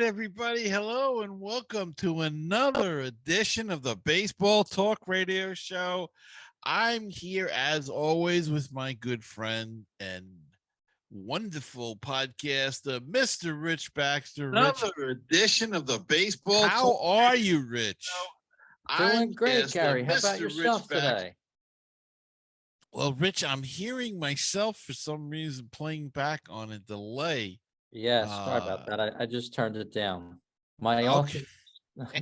right, everybody. Hello and welcome to another edition of the Baseball Talk Radio Show. I'm here as always with my good friend and wonderful podcaster, Mr. Rich Baxter. Rich, Another edition of the Baseball how Talk are Radio you, Rich? Show. Doing I'm great, Gary. How about Mr. Rich yourself Baxter. today? Well, Rich, I'm hearing myself for some reason playing back on a delay. Yes, sorry about that. I just turned it down. My Okay.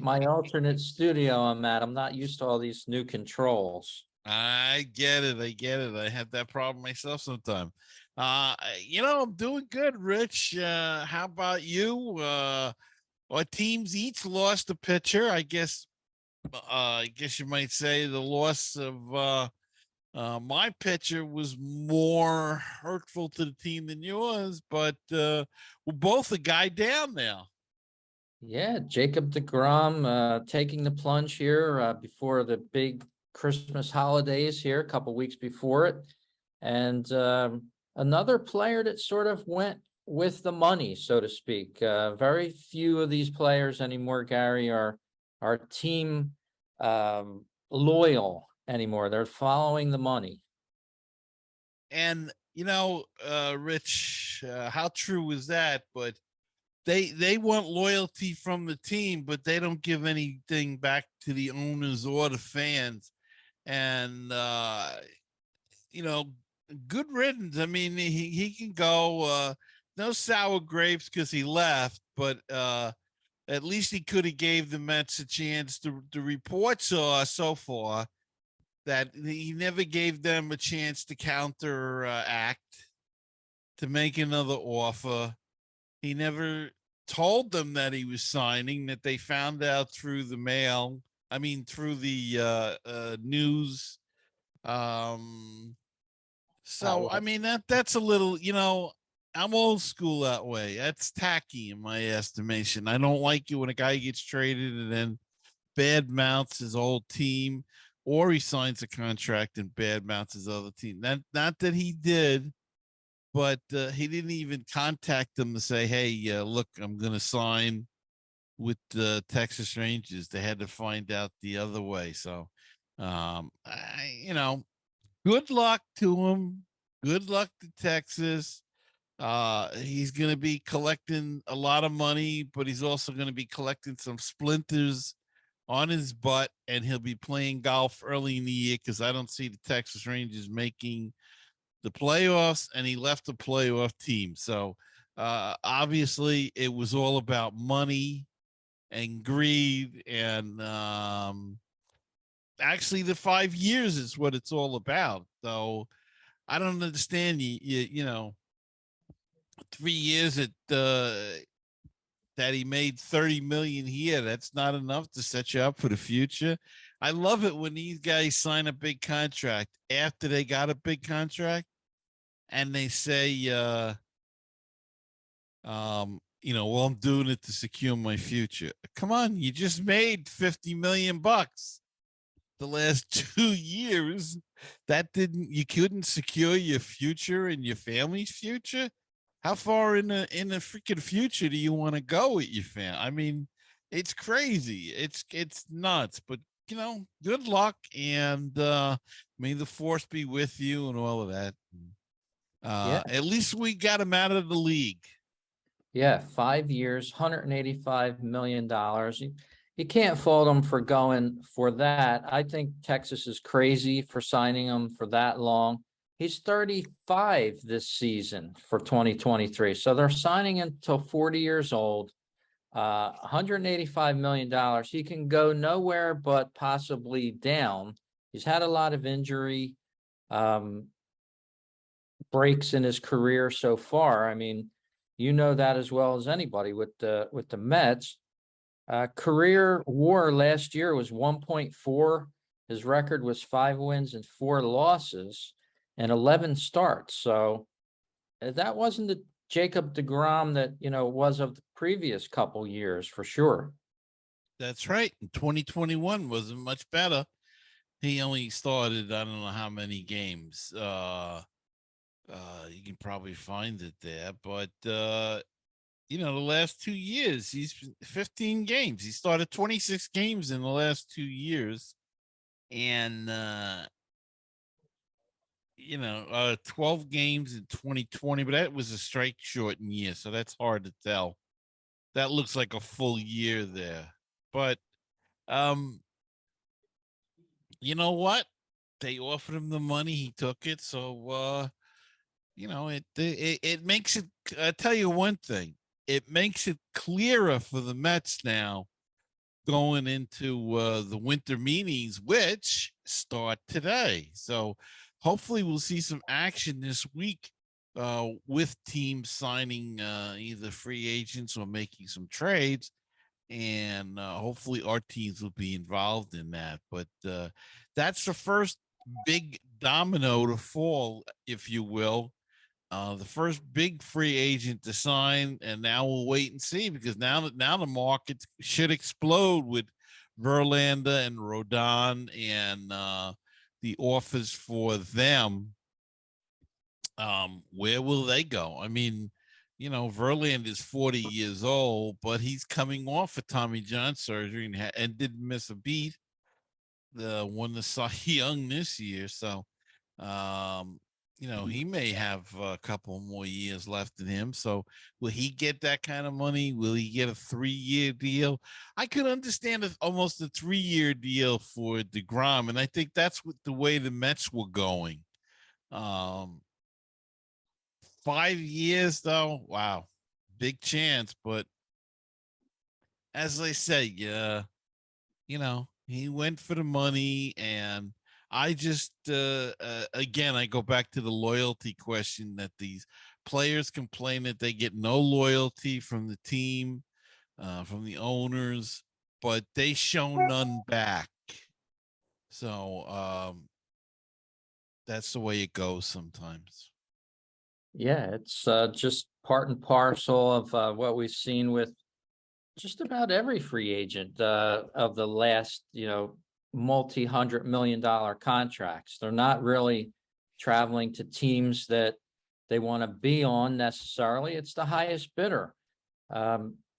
my alternate studio I'm at. I'm not used to all these new controls. I get it. I have that problem myself sometime. I'm doing good, Rich. How about you? Our teams each lost a pitcher. I guess you might say the loss of my pitcher was more hurtful to the team than yours, but we're both a guy down now. Yeah, Jacob deGrom taking the plunge here before the big Christmas holidays here, a couple weeks before it. And another player that sort of went with the money, so to speak. Very few of these players anymore, Gary, are team loyal anymore. They're following the money. And Rich, how true is that? But they want loyalty from the team, but they don't give anything back to the owners or the fans. And good riddance. I mean, he can go. No sour grapes because he left, but at least he could have gave the Mets a chance. The reports are so far that he never gave them a chance to counteract, to make another offer. He never told them that he was signing, that they found out through the mail. I mean, through the news. So, I mean, that's a little, I'm old school that way. That's tacky in my estimation. I don't like it when a guy gets traded and then bad mouths his old team, or he signs a contract and bad mouths his other team. Not that he did, but he didn't even contact them to say, hey, look, I'm going to sign with the Texas Rangers. They had to find out the other way. So, good luck to him. Good luck to Texas. He's going to be collecting a lot of money, but he's also going to be collecting some splinters on his butt, and he'll be playing golf early in the year because I don't see the Texas Rangers making the playoffs, and he left a playoff team. So obviously it was all about money and greed, and actually the 5 years is what it's all about. So I don't understand 3 years at that he made 30 million here. That's not enough to set you up for the future. I love it when these guys sign a big contract after they got a big contract and they say, well, I'm doing it to secure my future. Come on, you just made 50 million bucks the last 2 years. You couldn't secure your future and your family's future. How far in the freaking future do you want to go with your fam? I mean, it's crazy. It's nuts. But good luck, and may the force be with you and all of that. At least we got him out of the league. Yeah, 5 years, $185 million. You can't fault him for going for that. I think Texas is crazy for signing him for that long. He's 35 this season for 2023. So they're signing him until 40 years old. $185 million. He can go nowhere but possibly down. He's had a lot of injury breaks in his career so far. I mean, you know that as well as anybody with the Mets. Career WAR last year was 1.4. His record was 5 wins and 4 losses and 11 starts. So that wasn't the Jacob deGrom that was of the previous couple years for sure. That's right. 2021 wasn't much better. He only started, I don't know how many games. You can probably find it there, but the last 2 years, he's 15 games. He started 26 games in the last 2 years. And, 12 games in 2020, but that was a strike shortened year. So that's hard to tell. That looks like a full year there. But, um, you know what? They offered him the money. He took it. So, it makes it, I tell you one thing, it makes it clearer for the Mets now going into the winter meetings, which start today. So hopefully we'll see some action this week with teams signing either free agents or making some trades. And hopefully our teams will be involved in that. But that's the first big domino to fall, if you will, the first big free agent to sign, and now we'll wait and see, because now the market should explode with Verlander and Rodon and the offers for them. Where will they go? I mean, Verlander is 40 years old, but he's coming off a Tommy John surgery and didn't miss a beat. Won the Cy Young this year, so he may have a couple more years left in him. So will he get that kind of money? Will he get a 3-year deal? I could understand almost a 3-year deal for DeGrom, and I think that's what the way the Mets were going. 5 years though, wow, big chance. But as I say, he went for the money, and I just again, I go back to the loyalty question, that these players complain that they get no loyalty from the team, from the owners, but they show none back. So that's the way it goes sometimes. Yeah, it's just part and parcel of what we've seen with just about every free agent of the last, multi-$100 million contracts. They're not really traveling to teams that they want to be on necessarily. It's the highest bidder.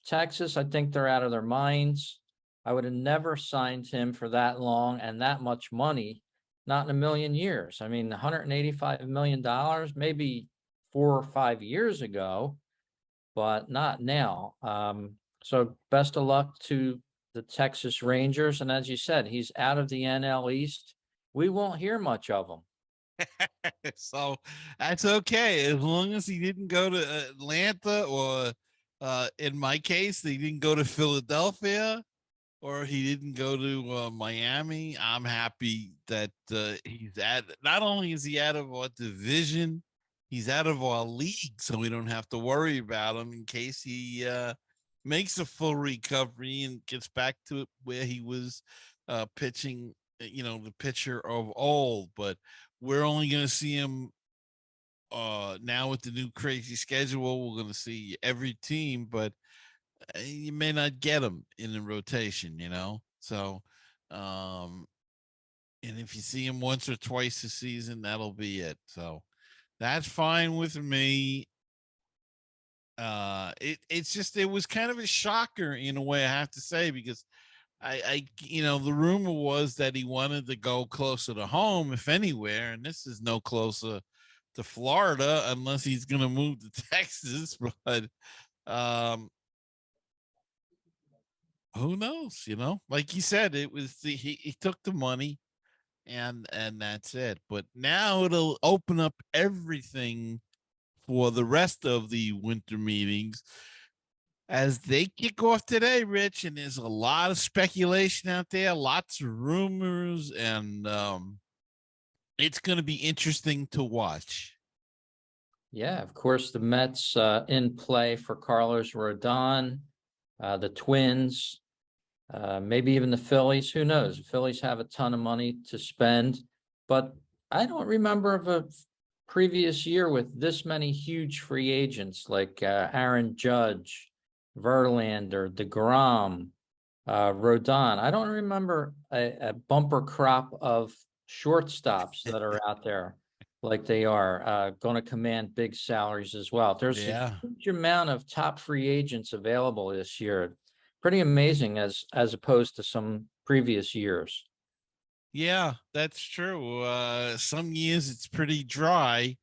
Texas, I think they're out of their minds. I would have never signed him for that long and that much money, not in a million years. I mean, $185 million, maybe 4 or 5 years ago, but not now. So best of luck to the Texas Rangers. And as you said, he's out of the NL East. We won't hear much of him. So that's okay, as long as he didn't go to Atlanta, or in my case, he didn't go to Philadelphia, or he didn't go to Miami. I'm happy that he's not only is he out of our division, he's out of our league, so we don't have to worry about him in case he makes a full recovery and gets back to where he was pitching, the pitcher of old. But we're only going to see him now with the new crazy schedule. We're going to see every team, but you may not get him in the rotation, so and if you see him once or twice a season, that'll be it. So that's fine with me. It's just, it was kind of a shocker in a way, I have to say, because the rumor was that he wanted to go closer to home, if anywhere, and this is no closer to Florida unless he's going to move to Texas. But who knows? Like you said, it was he took the money, and that's it. But now it'll open up everything for the rest of the winter meetings as they kick off today, Rich. And there's a lot of speculation out there, lots of rumors, and it's going to be interesting to watch. Yeah, of course, the Mets in play for Carlos Rodon, the Twins, maybe even the Phillies. Who knows? The Phillies have a ton of money to spend, but I don't remember of a previous year with this many huge free agents like Aaron Judge, Verlander, DeGrom, Rodon. I don't remember a bumper crop of shortstops that are out there. like they are, going to command big salaries as well. There's a Yeah. huge amount of top free agents available this year. Pretty amazing as opposed to some previous years. Yeah, that's true. Some years it's pretty dry,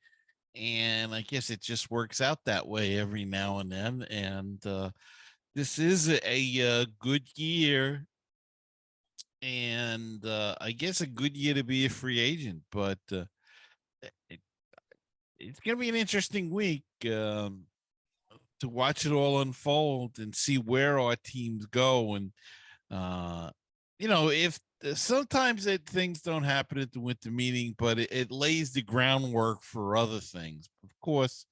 and I guess it just works out that way every now and then. And this is a good year, and I guess a good year to be a free agent. But it, it's gonna be an interesting week to watch it all unfold and see where our teams go. And uh, if sometimes things don't happen at the winter meeting, but it lays the groundwork for other things. Of course,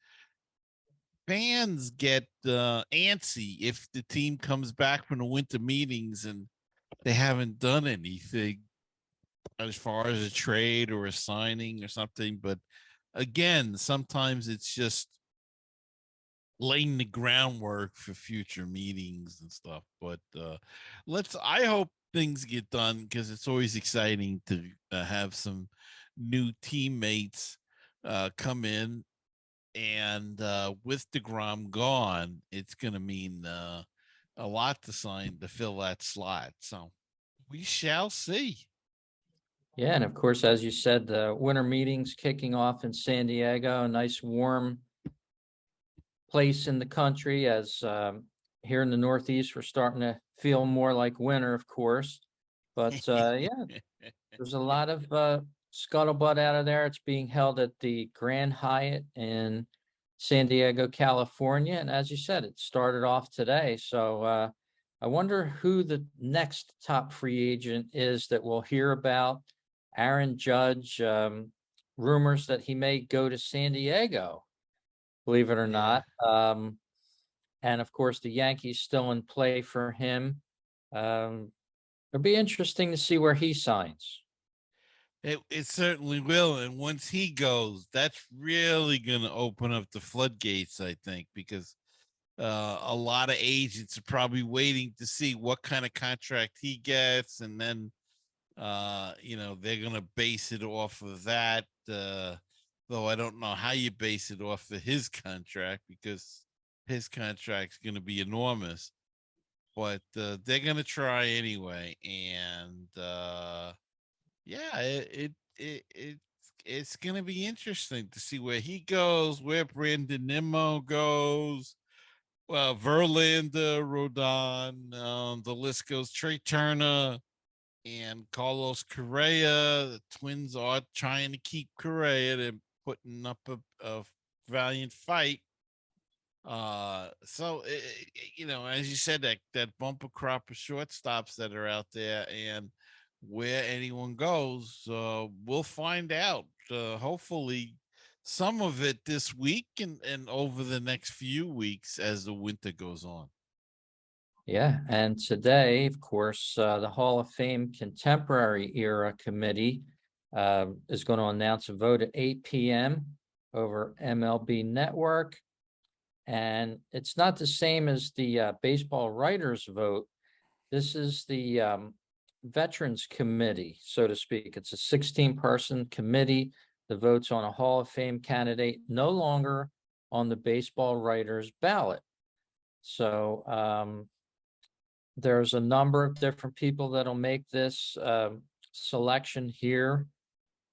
fans get antsy if the team comes back from the winter meetings and they haven't done anything as far as a trade or a signing or something. But again, sometimes it's just laying the groundwork for future meetings and stuff. But I hope things get done, because it's always exciting to have some new teammates come in. And with DeGrom gone, it's going to mean a lot to sign to fill that slot. So we shall see. Yeah, and of course, as you said, the winter meetings kicking off in San Diego, a nice warm place in the country, as here in the Northeast, we're starting to feel more like winter, of course. But yeah, there's a lot of scuttlebutt out of there. It's being held at the Grand Hyatt in San Diego, California. And as you said, it started off today. So I wonder who the next top free agent is that we'll hear about. Aaron Judge, rumors that he may go to San Diego, believe it or Yeah. not. And of course, the Yankees still in play for him. It'll be interesting to see where he signs. It certainly will. And once he goes, that's really going to open up the floodgates, I think, because a lot of agents are probably waiting to see what kind of contract he gets. And then, they're going to base it off of that. Though I don't know how you base it off of his contract, because his contract's going to be enormous. But they're going to try anyway. And, yeah, it's gonna be interesting to see where he goes, where Brandon Nimmo goes, Verlander, Rodon, the list goes. Trey Turner and Carlos Correa. The Twins are trying to keep Correa. They're putting up a valiant fight. As you said, that bumper crop of shortstops that are out there, and where anyone goes, we'll find out. Hopefully, some of it this week and over the next few weeks as the winter goes on. Yeah, and today, of course, the Hall of Fame Contemporary Era Committee is going to announce a vote at 8 p.m. over MLB Network. And it's not the same as the baseball writers vote. This is the Veterans Committee, so to speak. It's a 16-person committee that votes on a Hall of Fame candidate, no longer on the baseball writers ballot. So there's a number of different people that'll make this selection here,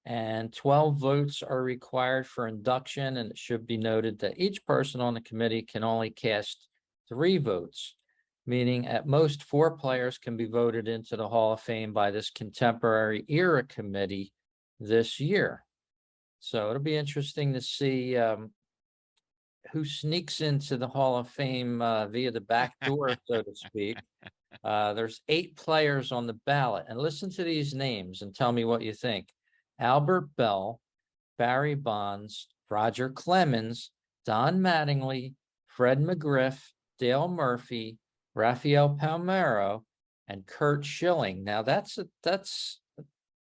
and 12 votes are required for induction. And it should be noted that each person on the committee can only cast 3 votes, meaning at most 4 players can be voted into the Hall of Fame by this Contemporary Era Committee this year. So it'll be interesting to see who sneaks into the Hall of Fame via the back door, so to speak. There's 8 players on the ballot, and listen to these names and tell me what you think. Albert Bell, Barry Bonds, Roger Clemens, Don Mattingly, Fred McGriff, Dale Murphy, Rafael Palmeiro, and Curt Schilling. Now that's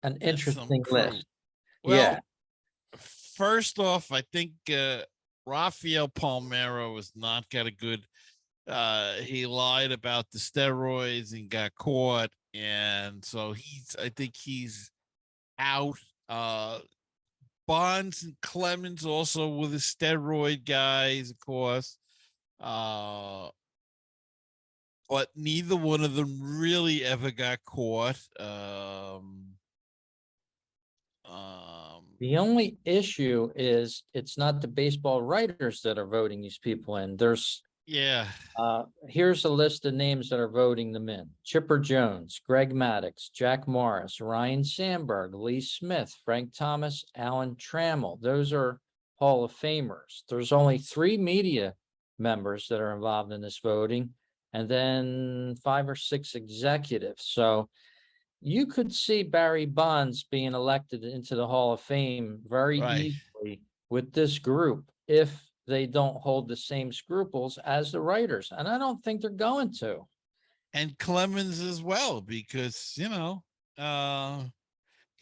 an interesting list. Well, Yeah, first off, I think Rafael Palmeiro has not got a good. He lied about the steroids and got caught, and so I think he's out. Bonds and Clemens also were the steroid guys, of course. But neither one of them really ever got caught. The only issue is it's not the baseball writers that are voting these people in. Yeah. Here's a list of names that are voting them in. Chipper Jones, Greg Maddux, Jack Morris, Ryan Sandberg, Lee Smith, Frank Thomas, Alan Trammell. Those are Hall of Famers. There's only 3 media members that are involved in this voting, and then 5 or 6 executives. So you could see Barry Bonds being elected into the Hall of Fame very Right. easily with this group if they don't hold the same scruples as the writers. And I don't think they're going to. And Clemens as well, because,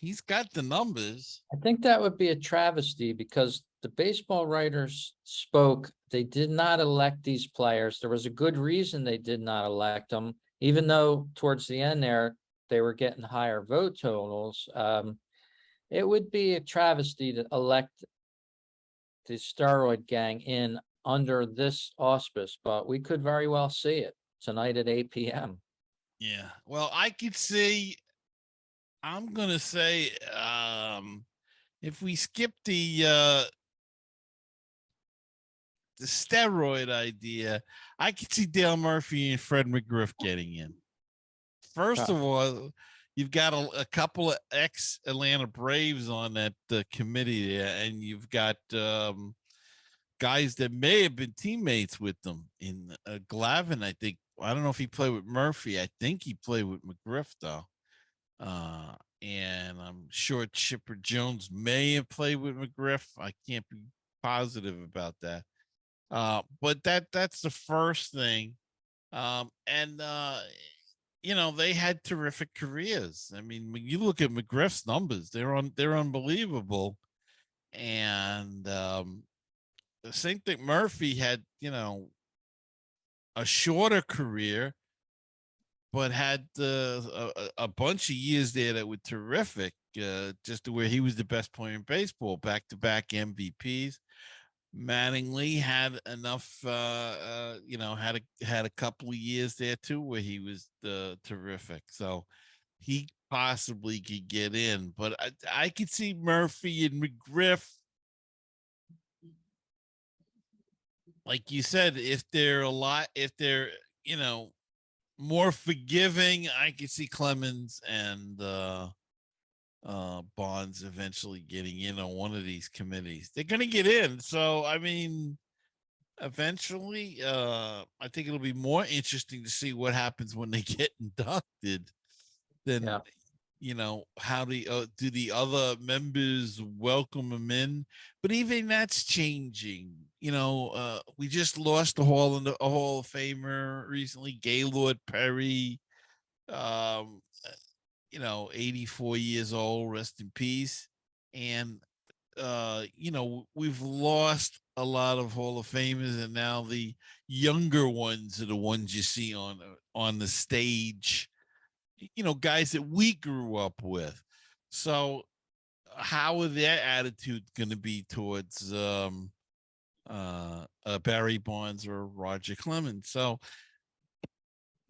he's got the numbers. I think that would be a travesty because the baseball writers spoke. They did not elect these players. There was a good reason they did not elect them, even though towards the end there, they were getting higher vote totals. It would be a travesty to elect the steroid gang in under this auspice, but we could very well see it tonight at 8 p.m. Yeah. Well, I could see, I'm going to say, if we skip the steroid idea, I could see Dale Murphy and Fred McGriff getting in. First of all, you've got a couple of ex-Atlanta Braves on that committee there, and you've got guys that may have been teammates with them. In Glavine, I think. I don't know if he played with Murphy. I think he played with McGriff, though. And I'm sure Chipper Jones may have played with McGriff. I can't be positive about that. But that's the first thing. They had terrific careers. I mean, when you look at McGriff's numbers, they're unbelievable. And the same thing, Murphy had, a shorter career, but had a bunch of years there that were terrific. Just to where he was the best player in baseball, back-to-back MVPs. Mattingly had enough, had a couple of years there too where he was terrific. So he possibly could get in, but I could see Murphy and McGriff, like you said, if they're more forgiving, I could see Clemens and Bonds eventually getting in on one of these committees. They're going to get in. So, I mean, eventually, I think it'll be more interesting to see what happens when they get inducted than, how do the other members welcome them in. But even that's changing. We just lost a Hall of Famer recently, Gaylord Perry. 84 years old, rest in peace. And we've lost a lot of Hall of Famers, and now the younger ones are the ones you see on the stage, guys that we grew up with. So how are their attitude going to be towards Barry Bonds or Roger Clemens? So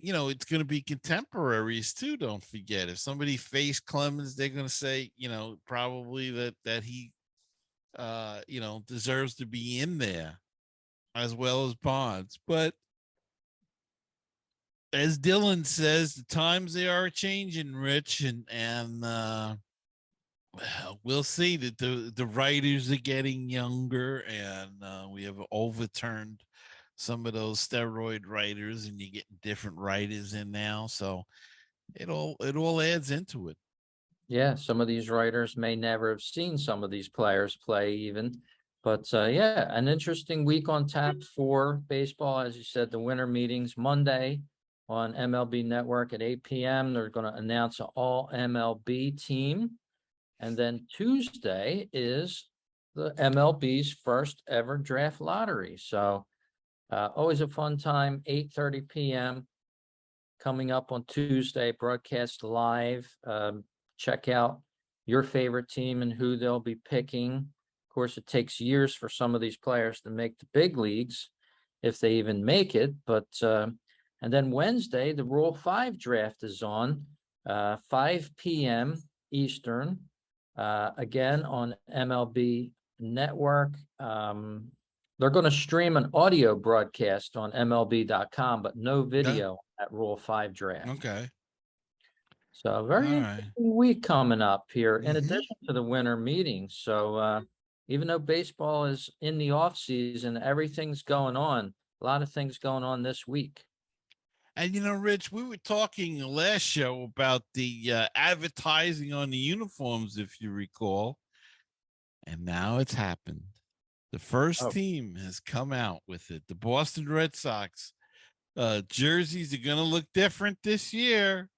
it's going to be contemporaries too. Don't forget, if somebody faced Clemens, they're going to say, probably that he, deserves to be in there as well as Bonds. But as Dylan says, the times they are changing, Rich, and we'll see that the writers are getting younger, and we have overturned some of those steroid writers, and you get different writers in now. So it all adds into it. Yeah, some of these writers may never have seen some of these players play even. But yeah, an interesting week on tap for baseball. As you said, the winter meetings Monday on MLB Network at 8 p.m. They're going to announce an all MLB team. And then Tuesday is the MLB's first ever draft lottery. So always a fun time, 8:30 p.m. coming up on Tuesday, broadcast live. Check out your favorite team and who they'll be picking. Of course, it takes years for some of these players to make the big leagues, if they even make it. But and then Wednesday, the Rule 5 draft is on 5 p.m. Eastern, again on MLB Network. They're going to stream an audio broadcast on MLB.com, but no video at Rule 5 draft. Okay. So All very right. interesting week coming up here, in Mhm. addition to the winter meetings. So even though baseball is in the off season, everything's going on. A lot of things going on this week. And Rich, we were talking last show about the advertising on the uniforms, if you recall, and now it's happened. The first Oh. team has come out with it. The Boston Red Sox jerseys are going to look different this year.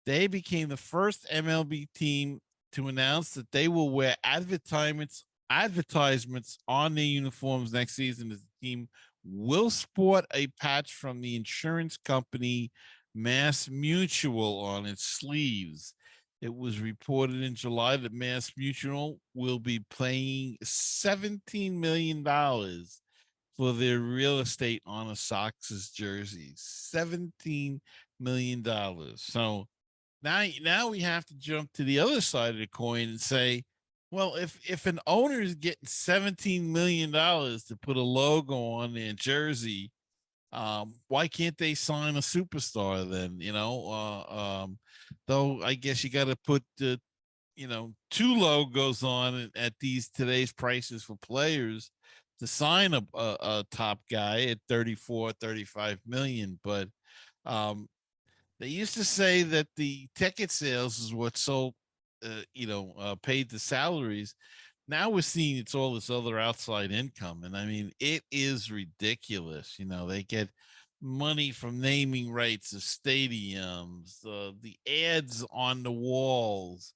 They became the first MLB team to announce that they will wear advertisements on their uniforms next season. As the team will sport a patch from the insurance company Mass Mutual on its sleeves. It was reported in July that Mass Mutual will be paying $17 million for their real estate on a Sox's jerseys. $17 million. So now we have to jump to the other side of the coin and say, well, if an owner is getting $17 million to put a logo on their jersey, why can't they sign a superstar then? Though I guess you got to put the two logos on at today's prices for players to sign a top guy at 34, 35 million. But they used to say that the ticket sales is what sold, paid the salaries. Now we're seeing it's all this other outside income. And I mean, it is ridiculous. They get money from naming rights of stadiums, the ads on the walls.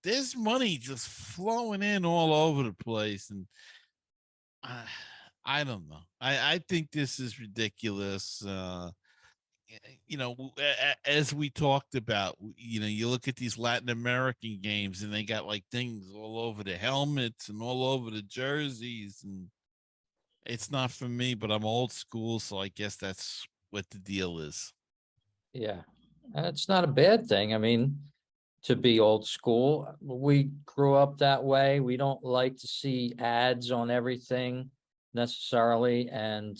There's money just flowing in all over the place. And I don't know. I think this is ridiculous. As we talked about, you look at these Latin American games and they got like things all over the helmets and all over the jerseys. And it's not for me, but I'm old school. So I guess that's what the deal is. Yeah, and it's not a bad thing. I mean, to be old school, we grew up that way. We don't like to see ads on everything necessarily. And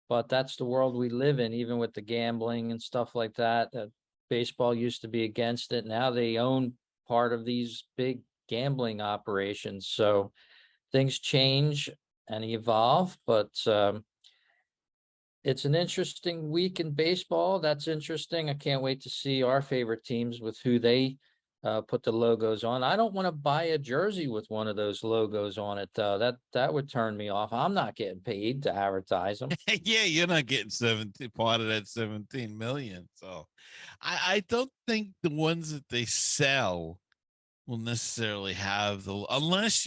but that's the world we live in, even with the gambling and stuff like that. Baseball used to be against it. Now they own part of these big gambling operations. So things change and evolve, but it's an interesting week in baseball. That's interesting. I can't wait to see our favorite teams with who they put the logos on. I don't want to buy a jersey with one of those logos on it, though. That would turn me off. I'm not getting paid to advertise them. Yeah, you're not getting 17 part of that 17 million. So I don't think the ones that they sell will necessarily have unless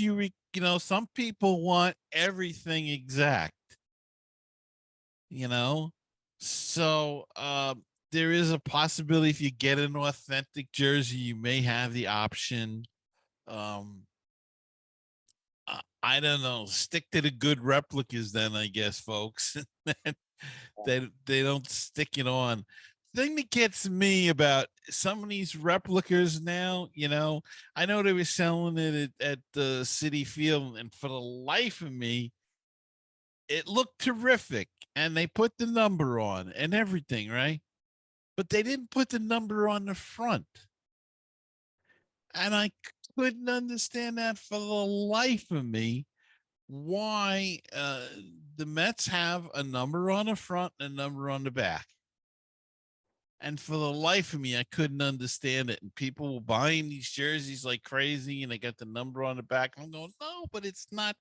some people want everything exact. So there is a possibility if you get an authentic jersey, you may have the option. I don't know. Stick to the good replicas, then I guess, folks. they don't stick it on. Thing that gets me about some of these replicas now, I know they were selling it at the City Field, and for the life of me, it looked terrific, and they put the number on and everything, right? But they didn't put the number on the front. And I couldn't understand that for the life of me, why the Mets have a number on the front and a number on the back. And for the life of me, I couldn't understand it. And people were buying these jerseys like crazy, and they got the number on the back. I'm going, no, but it's not.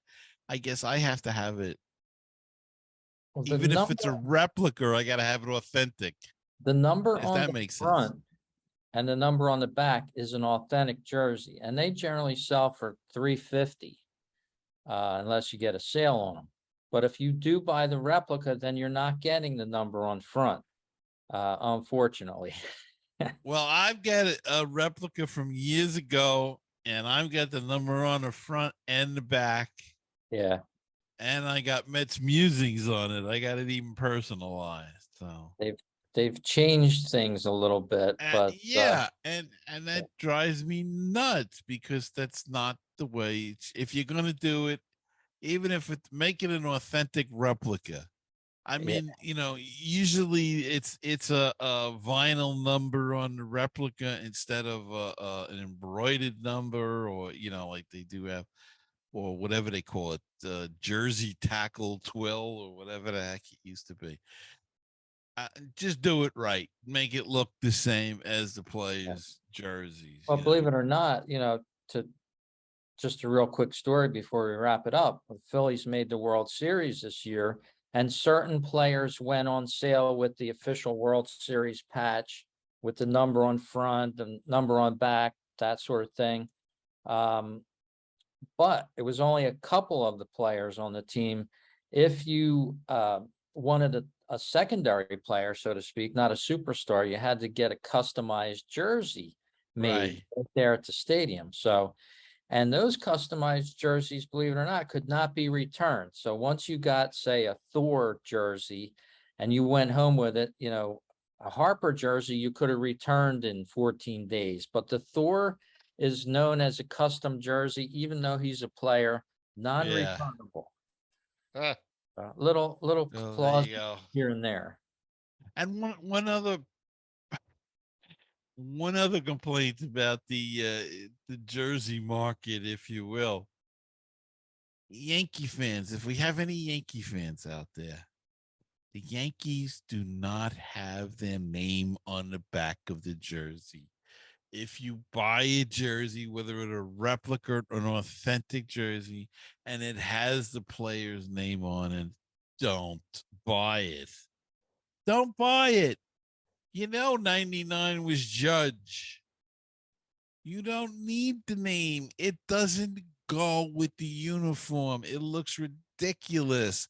I guess I have to have it. Well, Even if it's a replica, I got to have it authentic. The number If on that the makes front sense. and the number on the back is an authentic jersey, and they generally sell for $350 unless you get a sale on them. But if you do buy the replica, then you're not getting the number on front, unfortunately. Well, I've got a replica from years ago, and I've got the number on the front and the back, Yeah, and I got Mets musings on it. I got it even personalized. So they've changed things a little bit, but yeah, and that drives me nuts because that's not the way. If you're gonna do it, even if it's make it an authentic replica. I yeah, mean, usually it's a vinyl number on the replica instead of an embroidered number, or like they do have, or whatever they call it, jersey tackle twill or whatever the heck it used to be. Just do it right. Make it look the same as the players' jerseys. well, believe it or not, to just a real quick story before we wrap it up. The Phillies made the World Series this year, and certain players went on sale with the official World Series patch with the number on front and number on back, that sort of thing. But it was only a couple of the players on the team. If you wanted a secondary player, so to speak, not a superstar, you had to get a customized jersey made there at the stadium. So, and those customized jerseys, believe it or not, could not be returned. So once you got, say, a Thor jersey and you went home with it, a Harper jersey, you could have returned in 14 days. But the Thor is known as a custom jersey, even though he's a player, non-returnable. Yeah. Little There clause you go. here and there. And one other complaint about the jersey market, if you will. Yankee fans, if we have any Yankee fans out there, the Yankees do not have their name on the back of the jersey. If you buy a jersey, whether it's a replica or an authentic jersey, and it has the player's name on it, don't buy it. Don't buy it. 99 was Judge. You don't need the name. It doesn't go with the uniform. It looks ridiculous.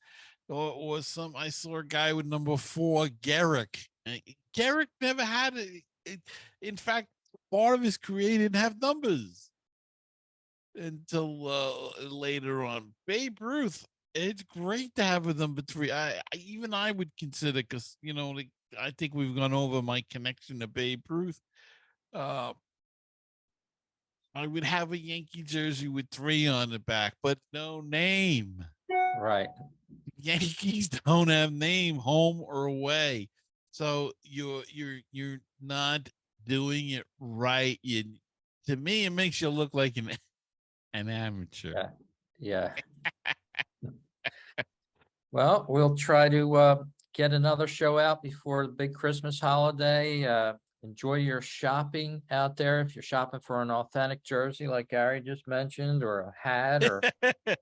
Or I saw a guy with number 4, Garrick. Garrick never had it. In fact, part of his career didn't have numbers until later on. Babe Ruth, it's great to have a number 3. I would consider, because I think we've gone over my connection to Babe Ruth. I would have a Yankee jersey with 3 on the back, but no name. Right. Yankees don't have name, home or away. So you're not doing it right. To me, it makes you look like an amateur. Yeah. Well, we'll try to get another show out before the big Christmas holiday. Enjoy your shopping out there. If you're shopping for an authentic jersey, like Gary just mentioned, or a hat, or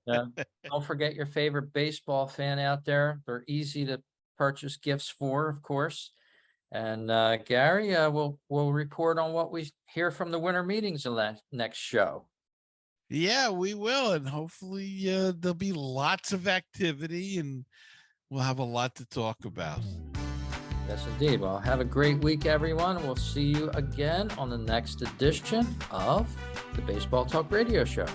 don't forget your favorite baseball fan out there. They're easy to purchase gifts for, of course. And Gary, we'll report on what we hear from the winter meetings in that next show. Yeah, we will. And hopefully there'll be lots of activity and we'll have a lot to talk about. Yes, indeed. Well, have a great week, everyone. We'll see you again on the next edition of the Baseball Talk Radio Show.